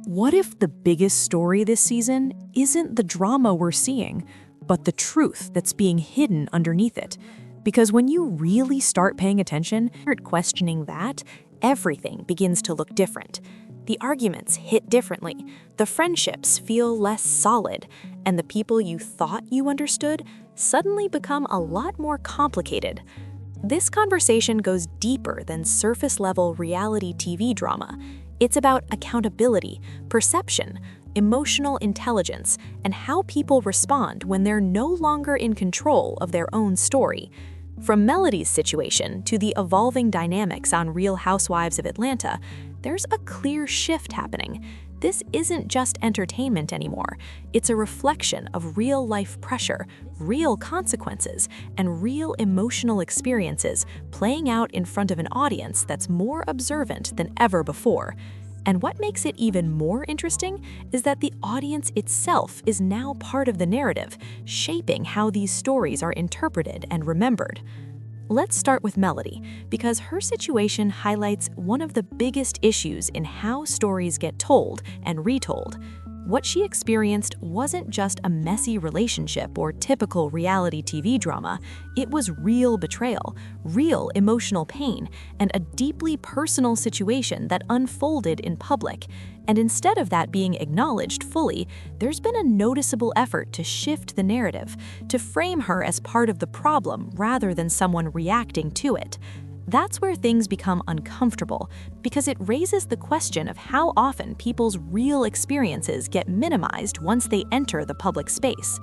What if the biggest story this season isn't the drama we're seeing, but the truth that's being hidden underneath it? Because when you really start paying attention, start questioning that, everything begins to look different. The arguments hit differently, the friendships feel less solid, and the people you thought you understood suddenly become a lot more complicated. This conversation goes deeper than surface-level reality TV drama. It's about accountability, perception, emotional intelligence, and how people respond when they're no longer in control of their own story. From Melody's situation to the evolving dynamics on Real Housewives of Atlanta, there's a clear shift happening. This isn't just entertainment anymore. It's a reflection of real-life pressure, real consequences, and real emotional experiences playing out in front of an audience that's more observant than ever before. And what makes it even more interesting is that the audience itself is now part of the narrative, shaping how these stories are interpreted and remembered. Let's start with Melody, because her situation highlights one of the biggest issues in how stories get told and retold. What she experienced wasn't just a messy relationship or typical reality TV drama, it was real betrayal, real emotional pain, and a deeply personal situation that unfolded in public. And instead of that being acknowledged fully, there's been a noticeable effort to shift the narrative, to frame her as part of the problem rather than someone reacting to it. That's where things become uncomfortable, because it raises the question of how often people's real experiences get minimized once they enter the public space.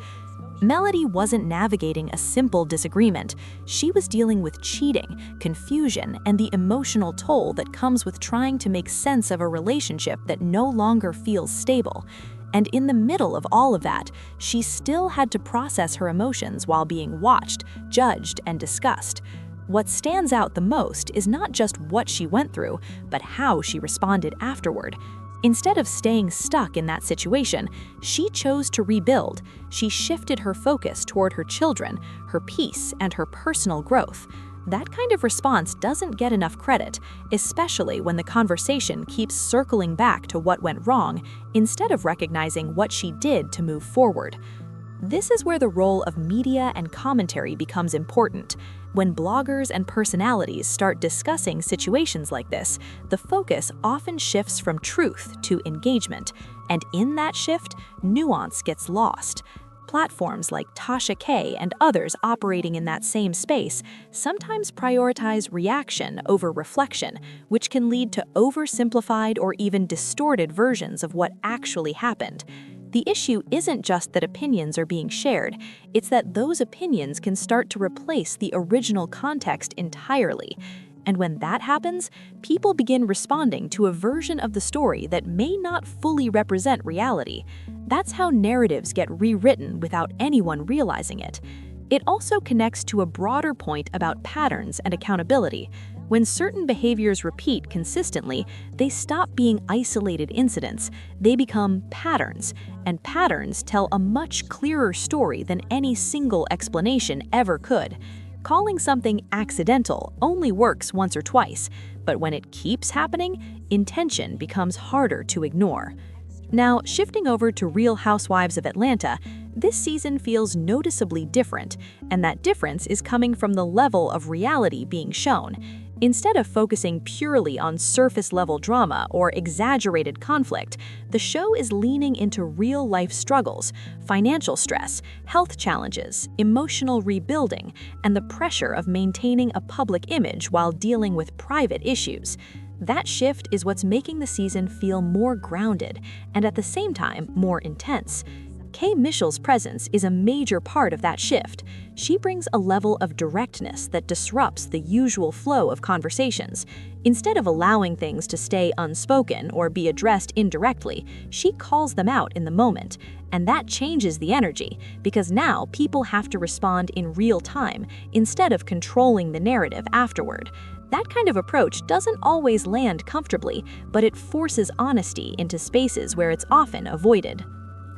Melody wasn't navigating a simple disagreement. She was dealing with cheating, confusion, and the emotional toll that comes with trying to make sense of a relationship that no longer feels stable. And in the middle of all of that, she still had to process her emotions while being watched, judged, and discussed. What stands out the most is not just what she went through, but how she responded afterward. Instead of staying stuck in that situation, she chose to rebuild. She shifted her focus toward her children, her peace, and her personal growth. That kind of response doesn't get enough credit, especially when the conversation keeps circling back to what went wrong, instead of recognizing what she did to move forward. This is where the role of media and commentary becomes important. When bloggers and personalities start discussing situations like this, the focus often shifts from truth to engagement, and in that shift, nuance gets lost. Platforms like Tasha and others operating in that same space sometimes prioritize reaction over reflection, which can lead to oversimplified or even distorted versions of what actually happened. The issue isn't just that opinions are being shared, it's that those opinions can start to replace the original context entirely. And when that happens, people begin responding to a version of the story that may not fully represent reality. That's how narratives get rewritten without anyone realizing it. It also connects to a broader point about patterns and accountability. When certain behaviors repeat consistently, they stop being isolated incidents. They become patterns, and patterns tell a much clearer story than any single explanation ever could. Calling something accidental only works once or twice, but when it keeps happening, intention becomes harder to ignore. Now, shifting over to Real Housewives of Atlanta, this season feels noticeably different, and that difference is coming from the level of reality being shown. Instead of focusing purely on surface-level drama or exaggerated conflict, the show is leaning into real-life struggles, financial stress, health challenges, emotional rebuilding, and the pressure of maintaining a public image while dealing with private issues. That shift is what's making the season feel more grounded and at the same time more intense. Kay Michel's presence is a major part of that shift. She brings a level of directness that disrupts the usual flow of conversations. Instead of allowing things to stay unspoken or be addressed indirectly, she calls them out in the moment. And that changes the energy, because now people have to respond in real time instead of controlling the narrative afterward. That kind of approach doesn't always land comfortably, but it forces honesty into spaces where it's often avoided.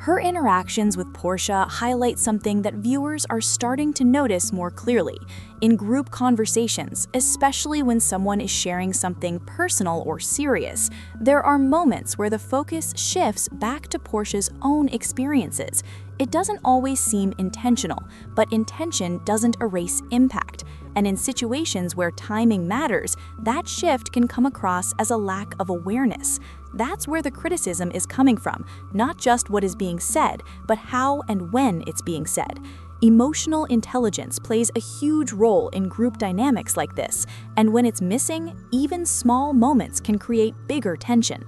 Her interactions with Portia highlight something that viewers are starting to notice more clearly. In group conversations, especially when someone is sharing something personal or serious, there are moments where the focus shifts back to Portia's own experiences. It doesn't always seem intentional, but intention doesn't erase impact. And in situations where timing matters, that shift can come across as a lack of awareness. That's where the criticism is coming from, not just what is being said, but how and when it's being said. Emotional intelligence plays a huge role in group dynamics like this, and when it's missing, even small moments can create bigger tension.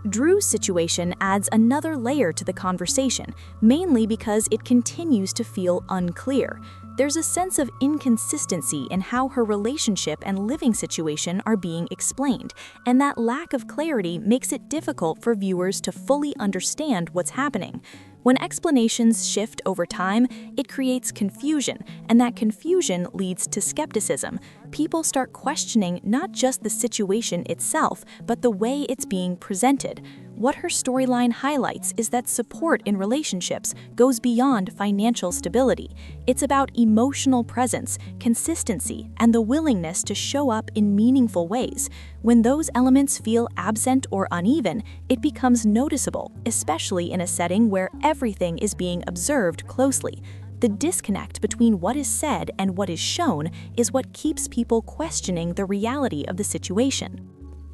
Drew's situation adds another layer to the conversation, mainly because it continues to feel unclear. There's a sense of inconsistency in how her relationship and living situation are being explained, and that lack of clarity makes it difficult for viewers to fully understand what's happening. When explanations shift over time, it creates confusion, and that confusion leads to skepticism. People start questioning not just the situation itself, but the way it's being presented. What her storyline highlights is that support in relationships goes beyond financial stability. It's about emotional presence, consistency, and the willingness to show up in meaningful ways. When those elements feel absent or uneven, it becomes noticeable, especially in a setting where everything is being observed closely. The disconnect between what is said and what is shown is what keeps people questioning the reality of the situation.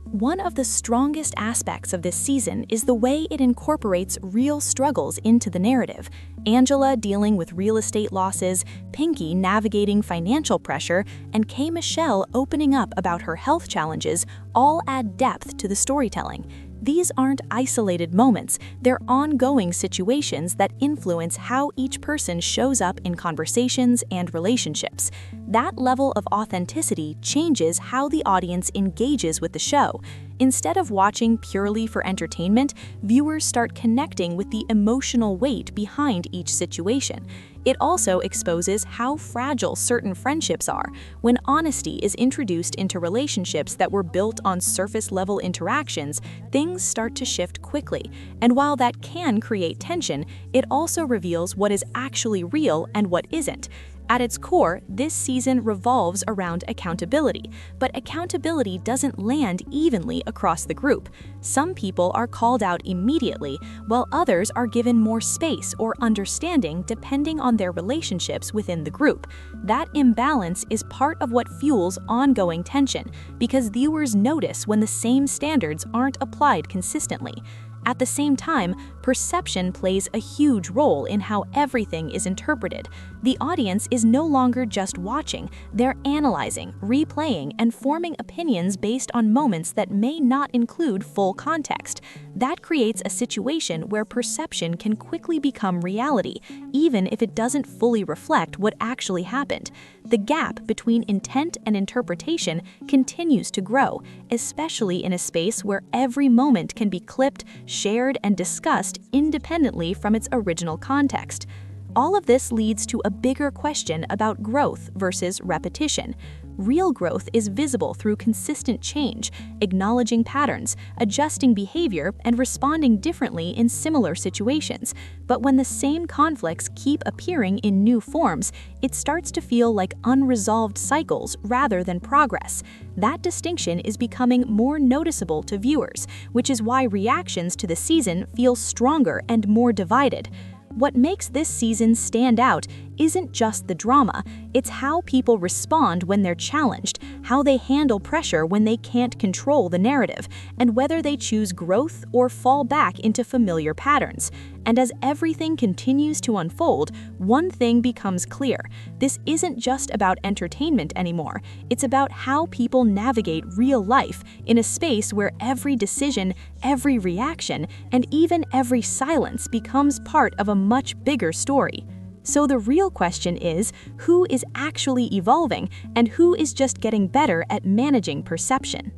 One of the strongest aspects of this season is the way it incorporates real struggles into the narrative. Angela dealing with real estate losses, Pinky navigating financial pressure, and K. Michelle opening up about her health challenges all add depth to the storytelling. These aren't isolated moments, they're ongoing situations that influence how each person shows up in conversations and relationships. That level of authenticity changes how the audience engages with the show. Instead of watching purely for entertainment, viewers start connecting with the emotional weight behind each situation. It also exposes how fragile certain friendships are. When honesty is introduced into relationships that were built on surface-level interactions, things start to shift quickly. And while that can create tension, it also reveals what is actually real and what isn't. At its core, this season revolves around accountability, but accountability doesn't land evenly across the group. Some people are called out immediately, while others are given more space or understanding depending on their relationships within the group. That imbalance is part of what fuels ongoing tension, because viewers notice when the same standards aren't applied consistently. At the same time, perception plays a huge role in how everything is interpreted. The audience is no longer just watching, they're analyzing, replaying, and forming opinions based on moments that may not include full context. That creates a situation where perception can quickly become reality, even if it doesn't fully reflect what actually happened. The gap between intent and interpretation continues to grow, especially in a space where every moment can be clipped, shared, and discussed independently from its original context. All of this leads to a bigger question about growth versus repetition. Real growth is visible through consistent change, acknowledging patterns, adjusting behavior, and responding differently in similar situations. But when the same conflicts keep appearing in new forms, it starts to feel like unresolved cycles rather than progress. That distinction is becoming more noticeable to viewers, which is why reactions to the season feel stronger and more divided. What makes this season stand out isn't just the drama, it's how people respond when they're challenged, how they handle pressure when they can't control the narrative, and whether they choose growth or fall back into familiar patterns. And as everything continues to unfold, one thing becomes clear. This isn't just about entertainment anymore, it's about how people navigate real life in a space where every decision, every reaction, and even every silence becomes part of a much bigger story. So the real question is, who is actually evolving and who is just getting better at managing perception?